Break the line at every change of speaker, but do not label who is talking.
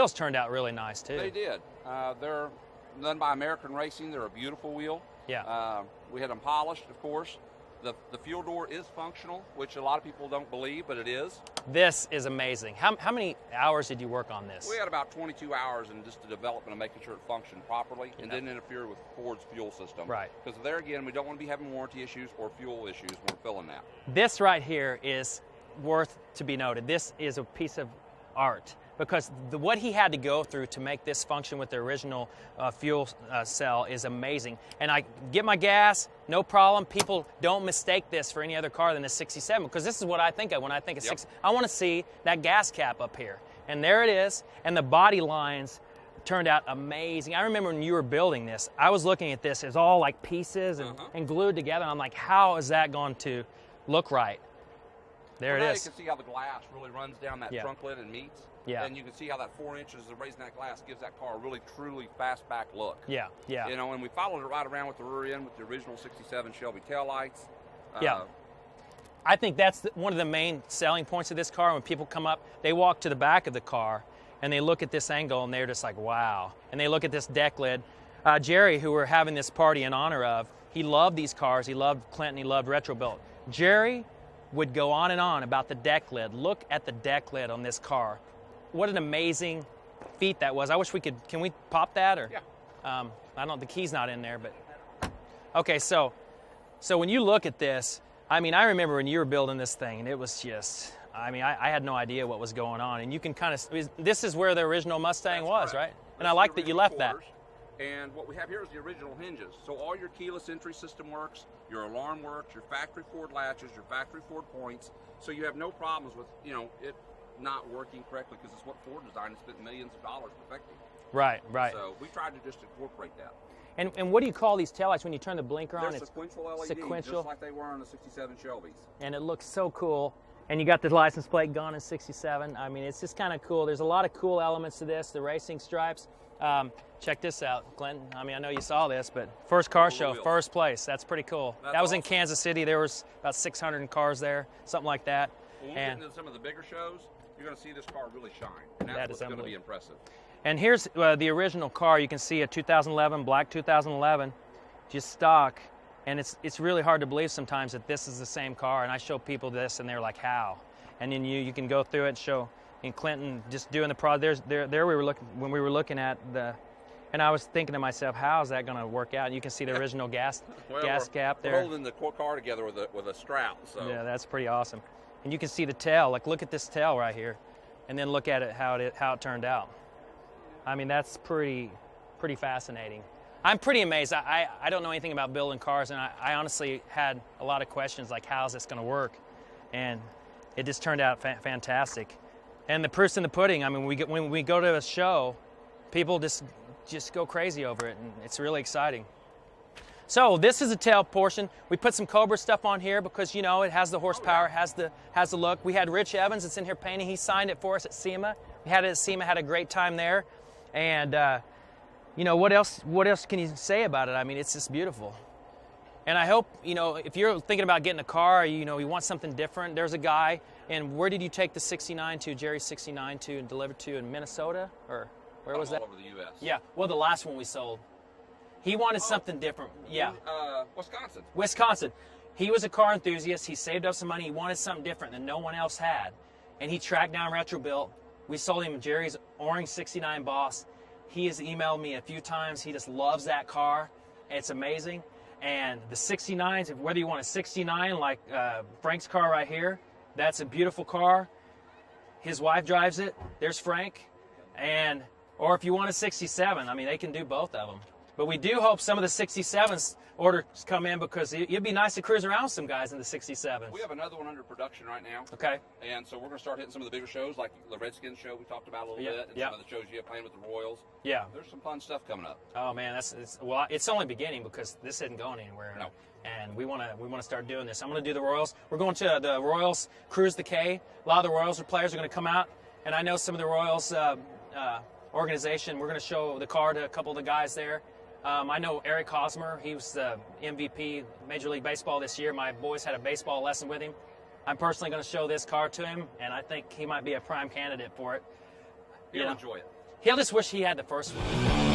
wheels turned out really nice too.
They did. They're done by American Racing. They're a beautiful wheel.
Yeah.
We had them polished, of course. The fuel door is functional, which a lot of people don't believe, but it is.
This is amazing. How many hours did you work on this?
We had about 22 hours in just the development of making sure it functioned properly and didn't interfere with Ford's fuel system.
Right. Because
there again, we don't want to be having warranty issues or fuel issues when we're filling that.
This right here is worth to be noted. This is a piece of art, because what he had to go through to make this function with the original fuel cell is amazing. And I get my gas, no problem. People don't mistake this for any other car than a 67, because this is what I think of when I think of 60. I want to see that gas cap up here. And there it is, and the body lines turned out amazing. I remember when you were building this, I was looking at this as all like pieces and glued together, and I'm like, how is that going to look right? There it is.
You can see how the glass really runs down that trunk lid and meets.
Yeah.
And you can see how that 4 inches of raising that glass gives that car a really, truly fastback look.
Yeah, yeah.
You know, and we followed it right around with the rear end with the original 67 Shelby taillights.
Yeah. I think that's one of the main selling points of this car. When people come up, they walk to the back of the car and they look at this angle and they're just like, wow. And they look at this deck lid. Jerry, who we're having this party in honor of, he loved these cars. He loved Clinton. He loved Retrobuilt. Jerry would go on and on about the deck lid. Look at the deck lid on this car. What an amazing feat that was. I wish we could, can we pop that? Or,
yeah.
I don't, the key's not in there, but. Okay, so when you look at this, I mean, I remember when you were building this thing, and it was just, I mean, I had no idea what was going on. And you can kind of, this is where the original Mustang was, right? And I like that you left that.
And what we have here is the original hinges. So all your keyless entry system works, your alarm works, your factory Ford latches, your factory Ford points. So you have no problems with, you know, it not working correctly, because it's what Ford designed and spent millions of dollars perfecting.
Right, right.
So we tried to just incorporate that.
And what do you call these taillights when you turn the blinker on?
They're sequential LEDs,
sequential,
just like they were on the 67 Shelbys.
And it looks so cool. And you got the license plate gone in 67. I mean, it's just kind of cool. There's a lot of cool elements to this. The racing stripes. Check this out, Clinton. I mean, I know you saw this, but first car show, first place. That's pretty cool. That was awesome. In Kansas City. There was about 600 cars there, something like that.
When we get into some of the bigger shows, you're going to see this car really shine. And that's what's going to be impressive.
And here's the original car. You can see a 2011, black 2011, just stock. And it's really hard to believe sometimes that this is the same car. And I show people this, and they're like, how? And then you can go through it and show. In Clinton, just doing the product. There we were looking when we were looking at the, and I was thinking to myself, how is that going to work out? And you can see the original gas cap there.
We're holding the car together with a strap. So
yeah, that's pretty awesome. And you can see the tail. Like, look at this tail right here, and then look at it how it turned out. I mean, that's pretty fascinating. I'm pretty amazed. I don't know anything about building cars, and I honestly had a lot of questions like, how's this going to work? And it just turned out fantastic. And the proof's in the pudding. I mean, when we go to a show, people just go crazy over it, and it's really exciting. So this is the tail portion. We put some Cobra stuff on here because, you know, it has the horsepower, has the look. We had Rich Evans that's in here painting. He signed it for us at SEMA. We had it at SEMA, had a great time there. And, you know, what else can you say about it? I mean, it's just beautiful. And I hope, you know, if you're thinking about getting a car, you know, you want something different, there's a guy. And where did you take the 69 to, Jerry's 69 to, and deliver to in Minnesota? Or where was that?
All over the U.S.
Yeah, well, the last one we sold. He wanted something different. Yeah.
Wisconsin.
Wisconsin. He was a car enthusiast. He saved up some money. He wanted something different that no one else had. And he tracked down Retrobuilt. We sold him Jerry's Orange 69 Boss. He has emailed me a few times. He just loves that car. It's amazing. And the 69s, whether you want a 69 like Frank's car right here, that's a beautiful car. His wife drives it. There's Frank. Or if you want a 67, I mean, they can do both of them. But we do hope some of the 67s orders come in, because it'd be nice to cruise around with some guys in the 67s.
We have another one under production right now.
Okay.
And so we're going to start hitting some of the bigger shows, like the Redskins show we talked about a little bit, and some of the shows you have playing with the Royals.
Yeah.
There's some fun stuff coming up.
Oh man, it's only beginning, because this isn't going anywhere.
No.
And we want to start doing this. I'm going to do the Royals. We're going to the Royals Cruise the K. A lot of the Royals players are going to come out, and I know some of the Royals organization. We're going to show the car to a couple of the guys there. I know Eric Hosmer. He was the MVP Major League Baseball this year. My boys had a baseball lesson with him. I'm personally going to show this car to him, and I think he might be a prime candidate for it.
He'll enjoy it.
He'll just wish he had the first one.